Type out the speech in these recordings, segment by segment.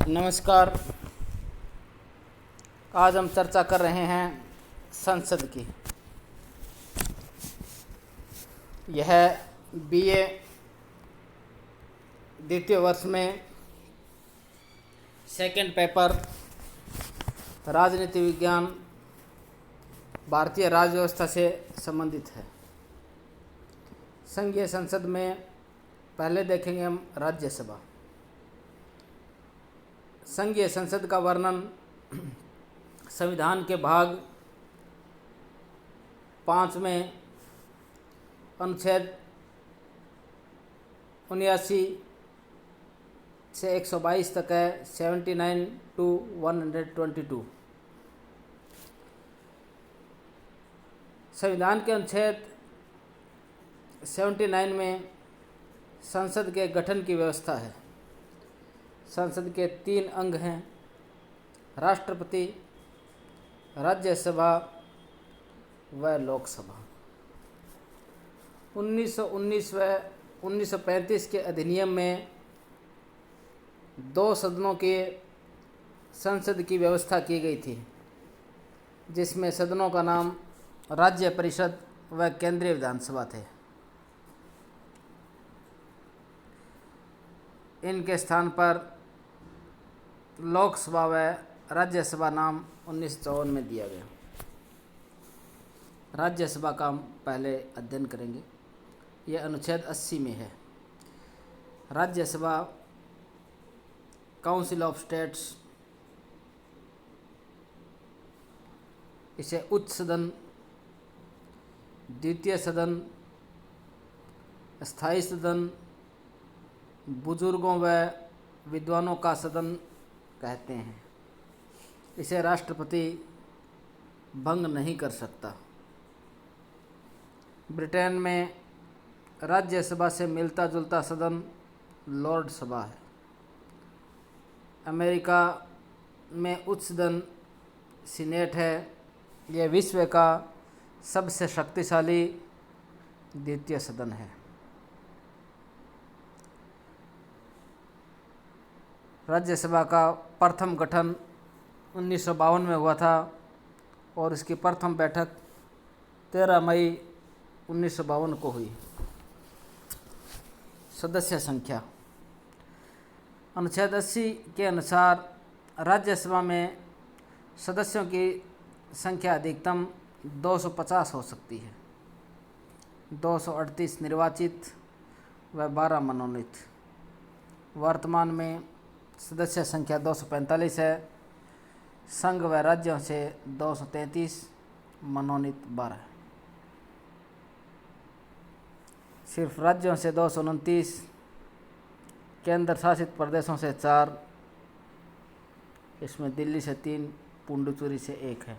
नमस्कार। आज हम चर्चा कर रहे हैं संसद की। यह बीए द्वितीय वर्ष में सेकंड पेपर राजनीति विज्ञान भारतीय राज्य व्यवस्था से संबंधित है। संघीय संसद में पहले देखेंगे हम राज्यसभा। संघीय संसद का वर्णन संविधान के भाग 5 में अनुच्छेद 79 से 122 तक है। 79 to 122। संविधान के अनुच्छेद 79 में संसद के गठन की व्यवस्था है। संसद के 3 अंग हैं: राष्ट्रपति, राज्यसभा व लोकसभा। 1919 व 1935 के अधिनियम में 2 सदनों के संसद की व्यवस्था की गई थी, जिसमें सदनों का नाम राज्य परिषद व केंद्रीय विधानसभा थे। इनके स्थान पर लोकसभा व राज्यसभा नाम 1954 में दिया गया। राज्यसभा का हम पहले अध्ययन करेंगे। यह अनुच्छेद 80 में है। राज्यसभा काउंसिल ऑफ स्टेट्स, इसे उच्च सदन, द्वितीय सदन, स्थायी सदन, बुजुर्गों व विद्वानों का सदन कहते हैं। इसे राष्ट्रपति भंग नहीं कर सकता। ब्रिटेन में राज्यसभा से मिलता जुलता सदन लॉर्ड सभा है। अमेरिका में उच्च सदन सीनेट है। यह विश्व का सबसे शक्तिशाली द्वितीय सदन है। राज्यसभा का प्रथम गठन 1952 में हुआ था और इसकी प्रथम बैठक 13 मई 1952 को हुई। सदस्य संख्या अनुच्छेद 80 के अनुसार राज्यसभा में सदस्यों की संख्या अधिकतम 250 हो सकती है। 238 निर्वाचित व 12 मनोनीत। वर्तमान में सदस्य संख्या 245 है। संघ व राज्यों से 233, मनोनीत 12। सिर्फ राज्यों से 229, केंद्र शासित प्रदेशों से 4, इसमें दिल्ली से 3, पुडुचेरी से 1 है।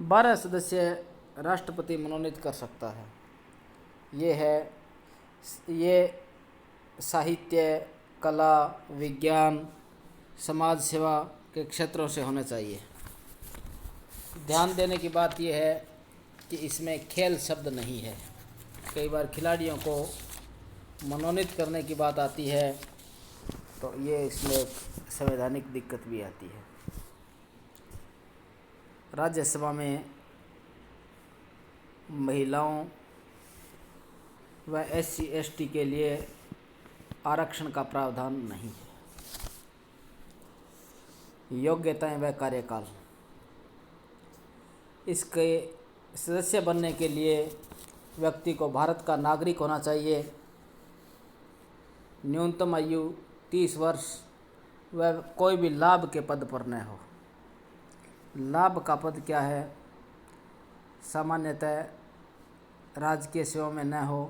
12 सदस्य राष्ट्रपति मनोनीत कर सकता है। ये साहित्य, कला, विज्ञान, समाज सेवा के क्षेत्रों से होने चाहिए। ध्यान देने की बात यह है कि इसमें खेल शब्द नहीं है। कई बार खिलाड़ियों को मनोनीत करने की बात आती है तो ये इसमें संवैधानिक दिक्कत भी आती है। राज्यसभा में महिलाओं व SC/ST के लिए आरक्षण का प्रावधान नहीं है। योग्यताएं व कार्यकाल। इसके सदस्य बनने के लिए व्यक्ति को भारत का नागरिक होना चाहिए। न्यूनतम आयु 30 वर्ष व कोई भी लाभ के पद पर न हो। लाभ का पद क्या है? सामान्यतः राजकीय सेवा में न हो,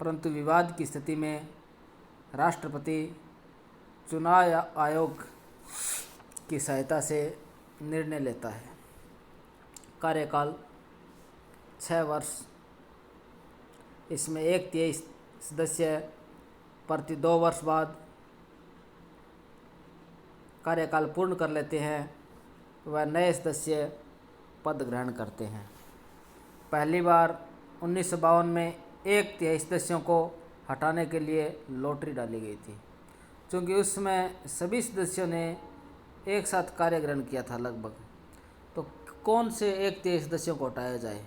परंतु विवाद की स्थिति में राष्ट्रपति चुनाव आयोग की सहायता से निर्णय लेता है। कार्यकाल 6 वर्ष। इसमें 1/3 सदस्य प्रति 2 वर्ष बाद कार्यकाल पूर्ण कर लेते हैं व नए सदस्य पद ग्रहण करते हैं। पहली बार 1952 में 1/3 सदस्यों को हटाने के लिए लॉटरी डाली गई थी। क्योंकि उसमें सभी सदस्यों ने एक साथ कार्य ग्रहण किया था लगभग, तो कौन से एक 23 सदस्यों को हटाया जाए,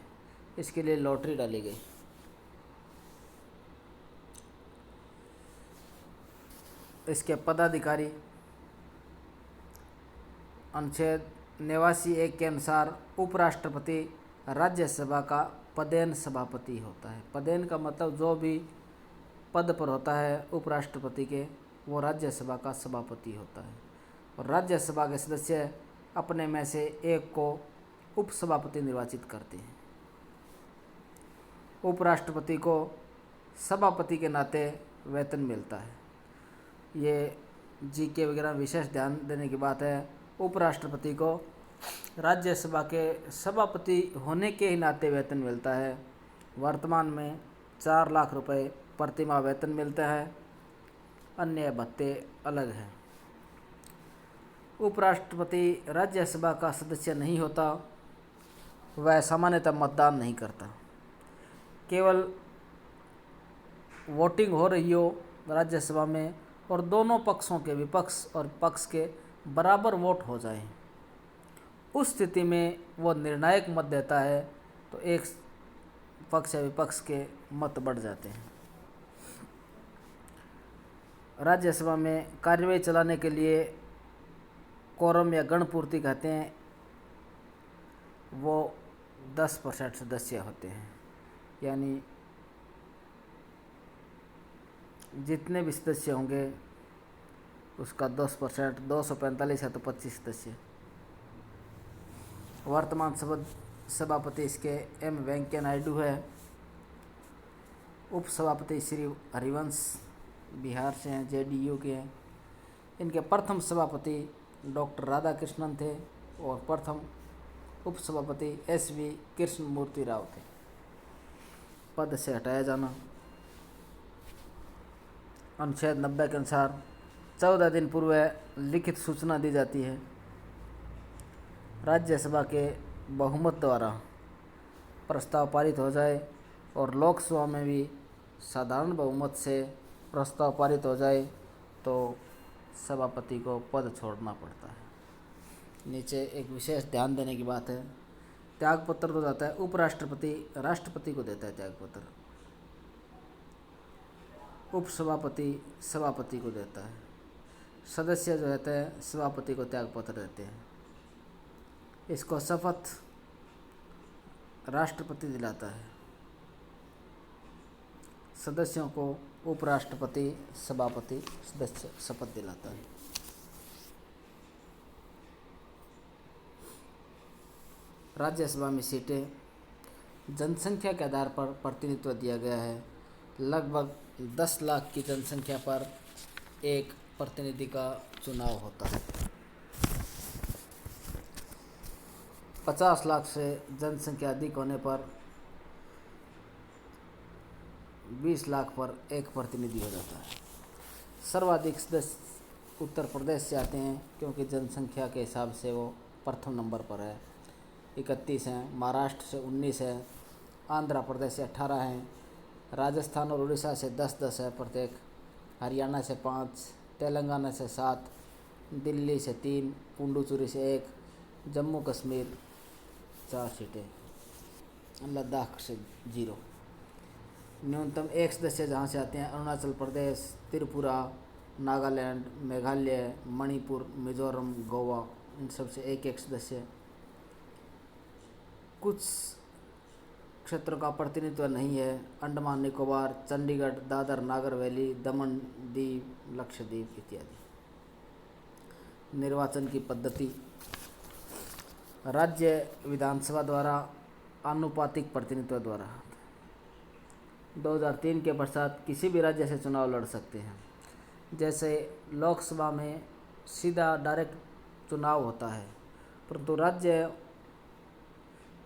इसके लिए लॉटरी डाली गई। इसके पदाधिकारी अनुच्छेद 89(1) के अनुसार उपराष्ट्रपति राज्यसभा का पदेन सभापति होता है। पदेन का मतलब जो भी पद पर होता है उपराष्ट्रपति के, वो राज्यसभा का सभापति होता है। और राज्यसभा के सदस्य अपने में से एक को उपसभापति निर्वाचित करते हैं। उपराष्ट्रपति को सभापति के नाते वेतन मिलता है। ये जीके वगैरह विशेष ध्यान देने की बात है। उपराष्ट्रपति को राज्यसभा के सभापति होने के ही नाते वेतन मिलता है। वर्तमान में 4 लाख रुपए प्रतिमाह वेतन मिलता है, अन्य भत्ते अलग हैं। उपराष्ट्रपति राज्यसभा का सदस्य नहीं होता, वह सामान्यतः मतदान नहीं करता। केवल वोटिंग हो रही हो राज्यसभा में और दोनों पक्षों के, विपक्ष और पक्ष के बराबर वोट हो जाए, उस स्थिति में वो निर्णायक मत देता है, तो एक पक्ष या विपक्ष के मत बढ़ जाते हैं। राज्यसभा में कार्यवाही चलाने के लिए कोरम या गणपूर्ति कहते हैं, वो 10% सदस्य होते हैं। यानी जितने भी सदस्य होंगे उसका 10%, 245 है तो 25 सदस्य। वर्तमान सभापति इसके एम वेंकैया नायडू है। उपसभापति श्री हरिवंश बिहार से हैं, जेडीयू के हैं। इनके प्रथम सभापति डॉक्टर राधाकृष्णन थे और प्रथम उपसभापति SV कृष्णमूर्ति राव थे। पद से हटाया जाना। अनुच्छेद 90 के अनुसार 14 दिन पूर्व लिखित सूचना दी जाती है। राज्यसभा के बहुमत द्वारा प्रस्ताव पारित हो जाए और लोकसभा में भी साधारण बहुमत से प्रस्ताव पारित हो जाए तो सभापति को पद छोड़ना पड़ता है। नीचे एक विशेष ध्यान देने की बात है, त्यागपत्र तो जाता है उपराष्ट्रपति राष्ट्रपति को देता है त्यागपत्र, उपसभापति सभापति को देता है, सदस्य जो रहते हैं सभापति को त्यागपत्र देते हैं। इसको शपथ राष्ट्रपति दिलाता है, सदस्यों को उपराष्ट्रपति सभापति सदस्य शपथ दिलाता है। राज्यसभा में सीटें जनसंख्या के आधार पर प्रतिनिधित्व दिया गया है। लगभग 10 लाख की जनसंख्या पर एक प्रतिनिधि का चुनाव होता है। 50 लाख से जनसंख्या अधिक होने पर 20 लाख पर एक प्रतिनिधि हो जाता है। सर्वाधिक सदस्य उत्तर प्रदेश से आते हैं क्योंकि जनसंख्या के हिसाब से वो प्रथम नंबर पर है, 31 हैं। महाराष्ट्र से 19 है, आंध्र प्रदेश से 18 हैं, राजस्थान और उड़ीसा से 10-10 है प्रत्येक, हरियाणा से 5, तेलंगाना से 7, दिल्ली से 3, पुडुचेरी से 1, जम्मू कश्मीर 4 सीटें, लद्दाख से 0। न्यूनतम एक सदस्य जहाँ से आते हैं अरुणाचल प्रदेश, त्रिपुरा, नागालैंड, मेघालय, मणिपुर, मिजोरम, गोवा, इन सब से एक एक सदस्य। कुछ क्षेत्रों का प्रतिनिधित्व नहीं है, अंडमान निकोबार, चंडीगढ़, दादर नागर हवेली, दमन दीव, लक्षद्वीप इत्यादि। निर्वाचन की पद्धति राज्य विधानसभा द्वारा आनुपातिक प्रतिनिधित्व द्वारा 2003 के पश्चात किसी भी राज्य से चुनाव लड़ सकते हैं। जैसे लोकसभा में सीधा डायरेक्ट चुनाव होता है,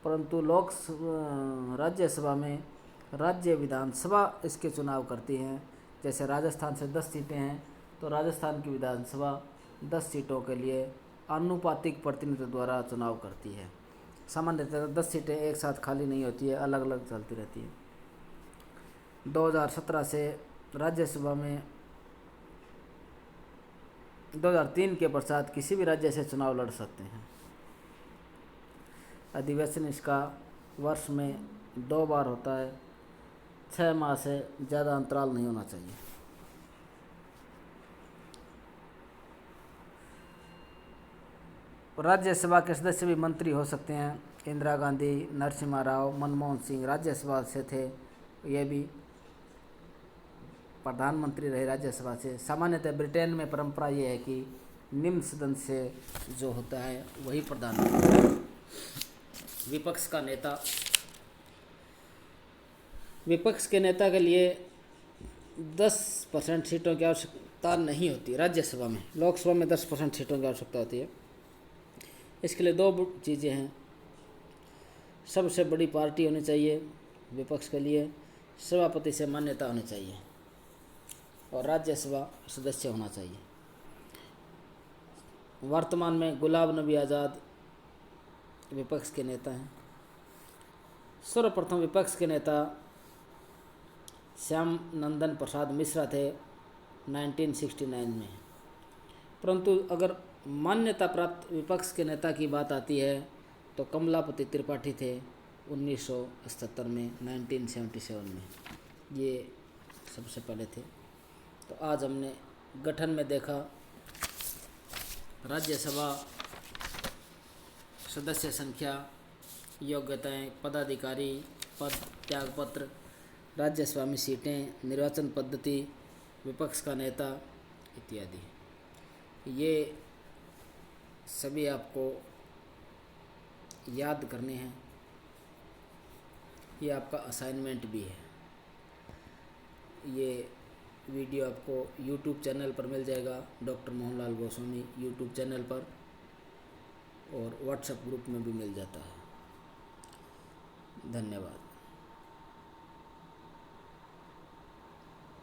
परंतु राज्यसभा में राज्य विधानसभा इसके चुनाव करती हैं। जैसे राजस्थान से 10 सीटें हैं तो राजस्थान की विधानसभा 10 सीटों के लिए आनुपातिक प्रतिनिधित्व द्वारा चुनाव करती है। सामान्यतः 10 सीटें एक साथ खाली नहीं होती है, अलग अलग चलती रहती है। 2017 से राज्यसभा में 2003 के पश्चात किसी भी राज्य से चुनाव लड़ सकते हैं। अधिवेशन इसका वर्ष में 2 बार होता है। 6 माह से ज़्यादा अंतराल नहीं होना चाहिए। राज्यसभा के सदस्य भी मंत्री हो सकते हैं। इंदिरा गांधी, नरसिम्हा राव, मनमोहन सिंह राज्यसभा से थे, ये भी प्रधानमंत्री रहे राज्यसभा से। सामान्यतः ब्रिटेन में परंपरा ये है कि निम्न सदन से जो होता है वही प्रधानमंत्री। विपक्ष का नेता, विपक्ष के नेता के लिए 10% सीटों की आवश्यकता नहीं होती राज्यसभा में। लोकसभा में 10% सीटों की आवश्यकता होती है। इसके लिए 2 चीज़ें हैं। सबसे बड़ी पार्टी होनी चाहिए विपक्ष के लिए, सभापति से मान्यता होनी चाहिए और राज्यसभा सदस्य होना चाहिए। वर्तमान में गुलाम नबी आज़ाद विपक्ष के नेता हैं। सर्वप्रथम विपक्ष के नेता श्याम नंदन प्रसाद मिश्रा थे 1969 में, परंतु अगर मान्यता प्राप्त विपक्ष के नेता की बात आती है तो कमलापति त्रिपाठी थे 1977 में, 1977 में ये सबसे पहले थे। तो आज हमने गठन में देखा राज्यसभा सदस्य संख्या, योग्यताएं, पदाधिकारी, पद, त्यागपत्र, राज्यसभा में सीटें, निर्वाचन पद्धति, विपक्ष का नेता इत्यादि। ये सभी आपको याद करने हैं। ये आपका असाइनमेंट भी है। ये वीडियो आपको YouTube चैनल पर मिल जाएगा, doctor Mohanlal Goswami YouTube channel पर, और व्हाट्सएप ग्रुप में भी मिल जाता है। धन्यवाद।